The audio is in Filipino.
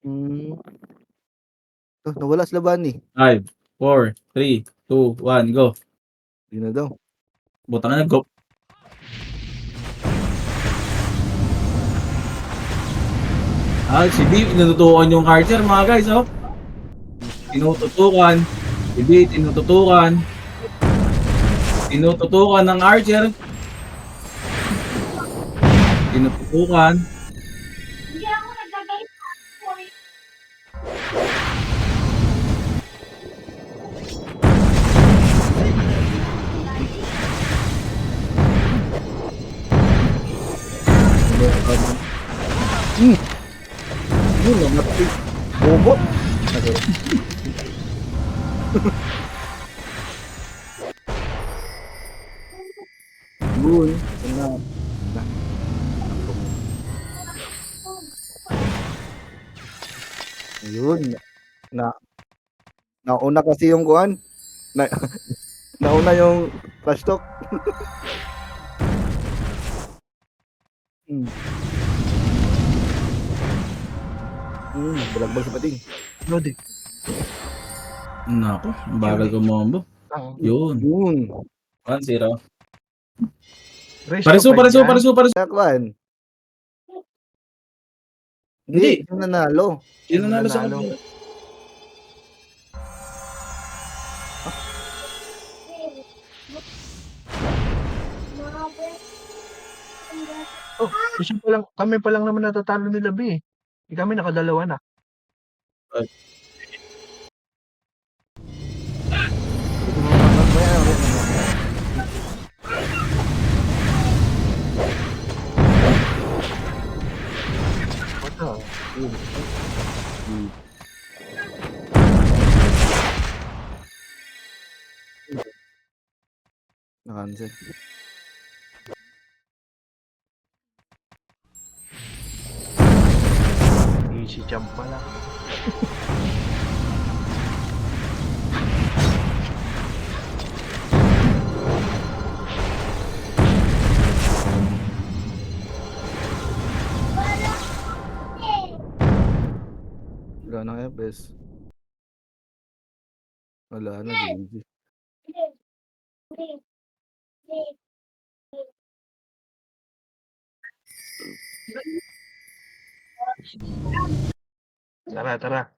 Hmm. Nawala sila Bunny. 5, 4, 3, 2, 1, go. Di na daw. Butang ina, go. Si B, tinututukan yung archer mga guys, oh. Tinututukan. Si B, tinututukan. Tinututukan ng archer. Tinututukan. Hindi ako nagagalit ako eh. Yun namatay. Bobo. Yun. Na. Ayun. Nauna kasi yung kuan. Nauna yung trash talk. Balagbag sa pating. Lodi. Nako, ang bagal kumombo. Yun. 1-0. Parisu. Kuan. Hindi, sino nanalo? Sino nanalo sa kanila? Oh, kami pa lang naman natatalo nila B. Kami nakadalawa na. Nakansel. Easy jump pala. Wala nang FS. Wala na, GG. Tara.